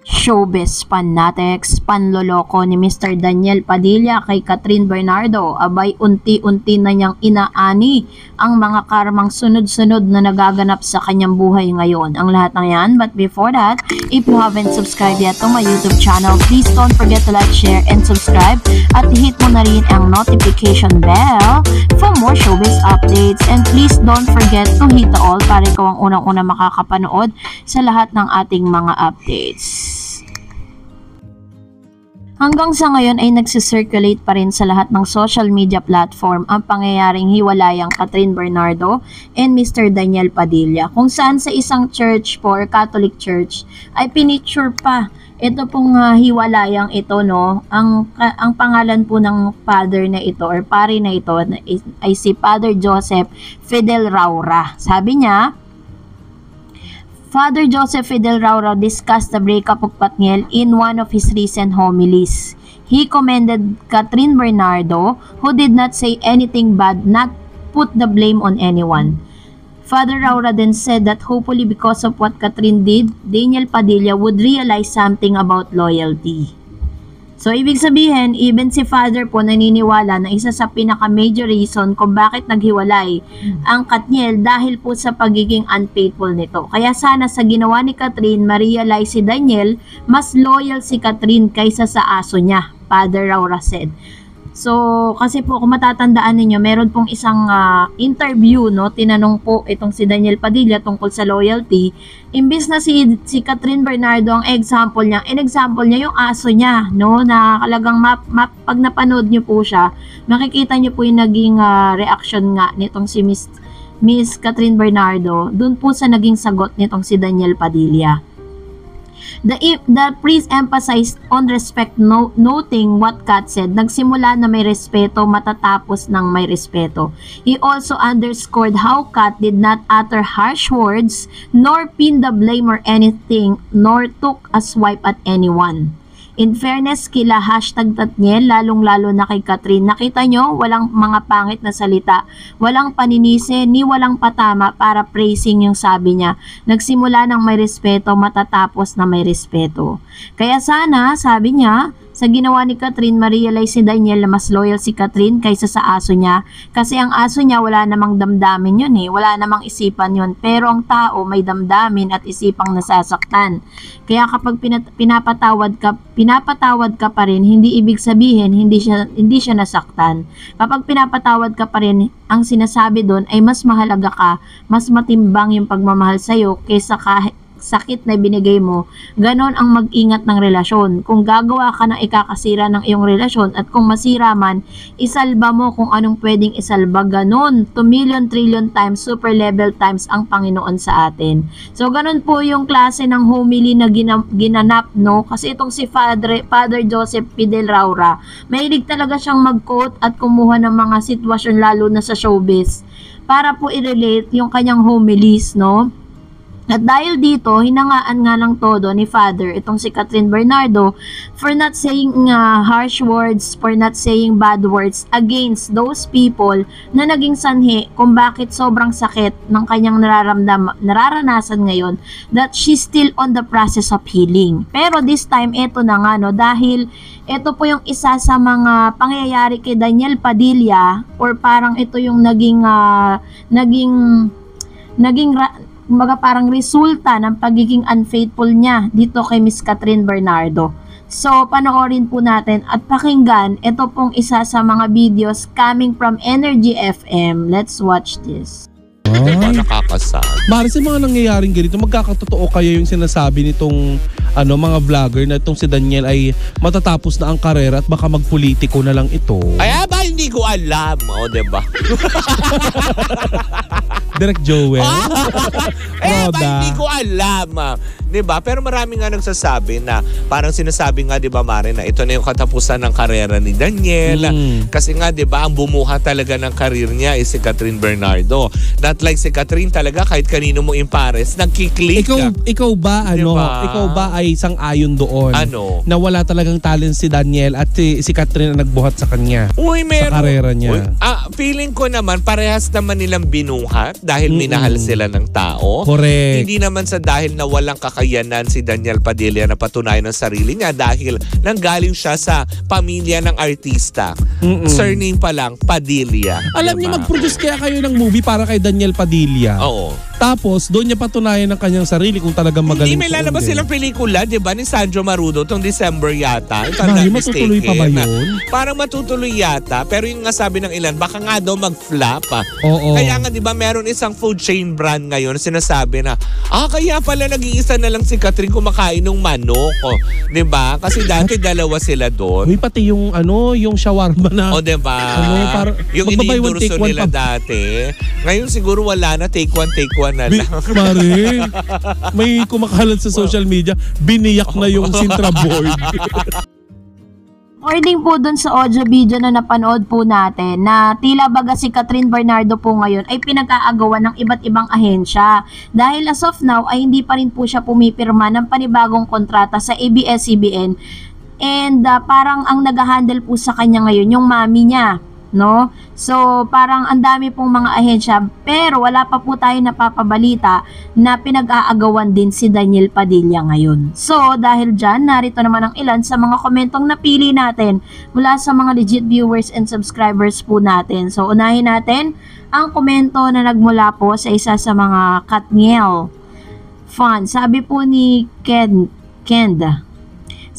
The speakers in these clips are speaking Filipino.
Showbiz fanatics, panloloko ni Mr. Daniel Padilla kay Catherine Bernardo, abay unti-unti na niyang inaani ang mga karmang sunod-sunod na nagaganap sa kanyang buhay ngayon. Ang lahat ng yan, but before that, if you haven't subscribed yet to my YouTube channel, please don't forget to like, share, and subscribe at hit mo na rin ang notification bell for more showbiz updates, and please don't forget to hit the all para ikaw ang unang-una makakapanood sa lahat ng ating mga updates. Hanggang sa ngayon ay nagsisirculate pa rin sa lahat ng social media platform ang pangyayaring hiwalayang Catherine Bernardo and Mr. Daniel Padilla, kung saan sa isang church po or Catholic church ay pinicture pa ito pong hiwalayang ito, no. Ang pangalan po ng father na ito or pari na ito ay si Father Joseph Fidel Raura. Sabi niya, Father Joseph Fidel Raura discussed the breakup of Katniel in one of his recent homilies. He commended Catherine Bernardo, who did not say anything bad, not put the blame on anyone. Father Raura then said that hopefully because of what Catherine did, Daniel Padilla would realize something about loyalty. So, ibig sabihin, even si Father po naniniwala na isa sa pinaka-major reason kung bakit naghiwalay ang Katniel dahil po sa pagiging unfaithful nito. Kaya sana sa ginawa ni Catherine, ma-realize si Daniel, mas loyal si Catherine kaysa sa aso niya, Father Raura said. So, kasi po kung matatandaan ninyo, meron pong isang interview, no, tinanong po itong si Daniel Padilla tungkol sa loyalty. Imbis na si Catherine Bernardo ang example niya yung aso niya, no, na talagang pag napanood niyo po siya, makikita niyo po yung naging reaction nga nitong si Miss Catherine Bernardo, dun po sa naging sagot nitong si Daniel Padilla. The priest emphasized on respect, noting what Kat said. Nagsimula na may respeto, matatapos ng may respeto. He also underscored how Kat did not utter harsh words, nor pin the blame or anything, nor took a swipe at anyone. In fairness kila #Katniel, lalong-lalo na kay Catherine, nakita nyo, walang mga pangit na salita, walang paninisi, ni walang patama para praising yung sabi niya. Nagsimula ng may respeto, matatapos na may respeto. Kaya sana, sabi niya, sa ginawa ni Catherine, ma-realize si Daniel na mas loyal si Catherine kaysa sa aso niya. Kasi ang aso niya, wala namang damdamin yun wala namang isipan yun. Pero ang tao may damdamin at isipang nasasaktan. Kaya kapag pinapatawad ka pa rin, hindi ibig sabihin hindi siya nasaktan. Kapag pinapatawad ka pa rin, ang sinasabi doon ay mas mahalaga ka, mas matimbang yung pagmamahal sa'yo kaysa kahit sakit na binigay mo. Ganon ang mag-ingat ng relasyon. Kung gagawa ka ng ikakasira ng iyong relasyon at kung masira man, isalba mo kung anong pwedeng isalba. Ganon, 2 million trillion times, super level times ang Panginoon sa atin. So ganon po yung klase ng homily na ginanap, no? Kasi itong si Father Joseph Fidel Raura, mahilig talaga siyang mag-quote at kumuha ng mga sitwasyon lalo na sa showbiz para po i-relate yung kanyang homilies, no? At dahil dito, hinangaan nga ng todo ni Father itong si Catherine Bernardo for not saying harsh words, for not saying bad words against those people na naging sanhi kung bakit sobrang sakit ng kanyang nararanasan ngayon, that she's still on the process of healing. Pero this time, eto na nga, no, dahil ito po yung isa sa mga pangyayari kay Daniel Padilla, or parang ito yung naging parang resulta ng pagiging unfaithful niya dito kay Miss Catherine Bernardo. So, panoorin po natin at pakinggan ito pong isa sa mga videos coming from Energy FM. Let's watch this. Diba nakakasal? Mari sa mga nangyayaring ganito, magkakatotoo kaya yung sinasabi nitong mga vlogger na itong si Daniel ay matatapos na ang karera at baka magpolitiko na lang ito? Ay, ba, hindi ko alam. O, diba? Direct Joel. Ba, hindi ko alam. Diba? Pero marami nga nagsasabi na parang sinasabi nga, diba, Mare, na ito na yung katapusan ng karera ni Daniel. Kasi nga, diba, ang bumuha talaga ng karir niya is si Catherine Bernardo. Not like si Catherine talaga, kahit kanino mo impares, nagkiklik. Ikaw ba, diba? Ikaw ba ay sang-ayon doon? Ano? Na wala talagang talent si Daniel at si Catherine ang nagbuhat sa kanya. Uy, meron. Sa karera niya. Feeling ko naman, parehas naman nilang binuhat dahil minahal sila ng tao. Correct. Hindi naman sa dahil na walang kakayanan si Daniel Padilla na patunayan ang sarili niya dahil nanggaling siya sa pamilya ng artista. Surname pa lang, Padilla. Alam niyo, mag-produce kaya kayo ng movie para kay Daniel Padilla. Oo. Tapos, doon niya patunayan ng kanyang sarili kung talagang magaling. Hindi, may lalabas silang pelikula, di ba, ni Sandro Marudo itong December yata. Matutuloy pa ba yun? Parang matutuloy yata. Pero yung nga sabi ng ilan, baka nga daw mag-flop. Oo. Kaya nga, di ba, meron isang food chain brand ngayon sinasabi na, kaya pala nag-iisa na lang si Catherine kumakain ng manok. Di ba? Kasi dati dalawa sila doon. Uy, pati yung yung shawarma na. O, di ba? Yung magbabay one, take iniendorso one nila dati. Ngayon siguro wala na, take one na lang. Mare, may kumakalat sa social media, biniyak na yung Sintra board. According po dun sa audio video na napanood po natin na tila baga si Catherine Bernardo po ngayon ay pinag-aagawan ng iba't ibang ahensya. Dahil as of now ay hindi pa rin po siya pumipirma ng panibagong kontrata sa ABS-CBN. And parang ang nag-handle po sa kanya ngayon yung mami niya. No? So, parang ang dami pong mga ahensya pero wala pa po tayo napapabalita na pinag-aagawan din si Daniel Padilla ngayon. So, dahil dyan, narito naman ang ilan sa mga komentong napili natin mula sa mga legit viewers and subscribers po natin. So, unahin natin ang komento na nagmula po sa isa sa mga Katniel fan. Sabi po ni Kenda,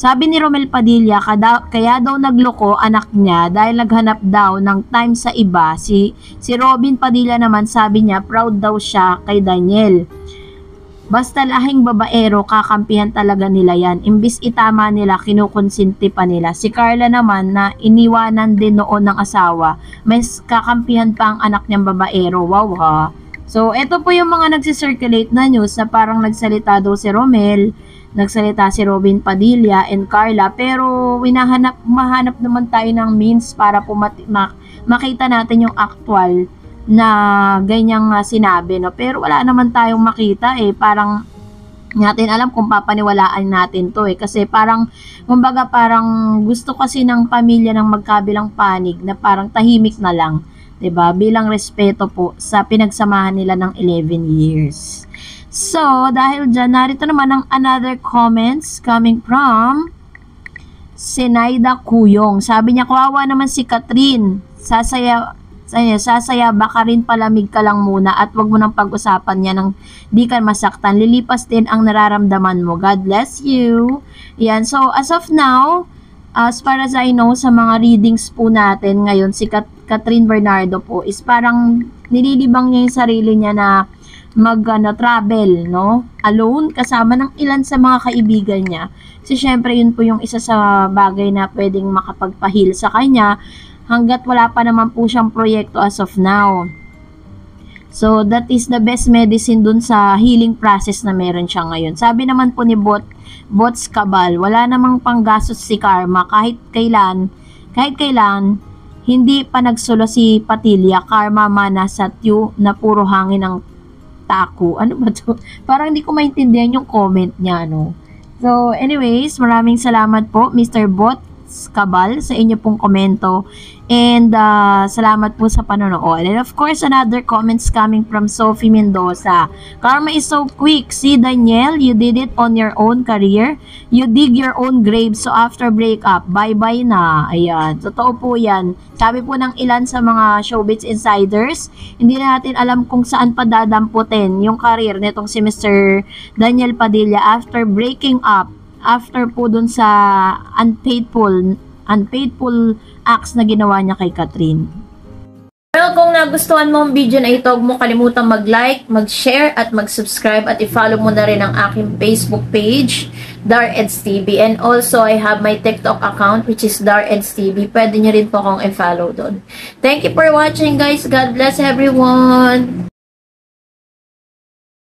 sabi ni Romel Padilla, kaya daw nagloko anak niya dahil naghanap daw ng time sa iba. Si Robin Padilla naman sabi niya, proud daw siya kay Daniel. Basta lahing babaero, kakampihan talaga nila yan. Imbis itama nila, kinukonsinti pa nila. Si Carla naman na iniwanan din noon ng asawa, may kakampihan pa ang anak niyang babaero. Wow ha. So, ito po yung mga nagsisirculate na news na parang nagsalita daw si Romel, nagsalita si Robin Padilla and Carla, pero mahanap naman tayo ng means para po makita natin yung actual na ganyang sinabi, no? Pero wala naman tayong makita parang natin alam kung papaniwalaan natin to kasi parang kumbaga parang gusto kasi ng pamilya ng magkabilang panig na parang tahimik na lang, 'di ba? Bilang respeto po sa pinagsamahan nila ng 11 years. So, dahil dyan, narito naman ang another comments coming from Senaida Kuyong. Sabi niya, kawawa naman si Catherine. Sasaya, baka rin palamig ka lang muna at wag mo nang pag-usapan niya nang di ka masaktan. Lilipas din ang nararamdaman mo. God bless you. Yan. So, as of now, as far as I know, sa mga readings po natin ngayon, si Catherine Bernardo po is parang nililibang niya yung sarili niya na travel, no? Alone, kasama ng ilan sa mga kaibigan niya. Kasi syempre, yun po yung isa sa bagay na pwedeng makapagpahil sa kanya hanggat wala pa naman po siyang proyekto as of now. So, that is the best medicine dun sa healing process na meron siya ngayon. Sabi naman po ni Bots Cabal, wala namang panggastos si Karma kahit kailan, hindi pa nagsulo si Padilla, Karma mana sa tiyo na puro hangin ang tako. Ano ba to? Parang hindi ko maintindihan yung comment niya, no? So, anyways, maraming salamat po, Mr. Bots Cabal, sa inyo pong komento. And salamat po sa panonood. And of course, another comments coming from Sophie Mendoza. Karma is so quick. See, Daniel, you did it on your own career. You dig your own grave. So after breakup, bye-bye na. Ayan. Totoo po yan. Sabi po ng ilan sa mga showbiz insiders, hindi na natin alam kung saan pa dadamputin yung career nitong si Mr. Daniel Padilla after breaking up. After po dun sa unfaithful acts na ginawa niya kay Catherine. Well, kung nagustuhan mo ang video na ito, huwag mo kalimutang mag-like, mag-share, at mag-subscribe, at i-follow mo na rin ang aking Facebook page, DarEdsTV. And also, I have my TikTok account, which is DarEdsTV. Pwede nyo rin po akong i-follow doon. Thank you for watching, guys. God bless everyone!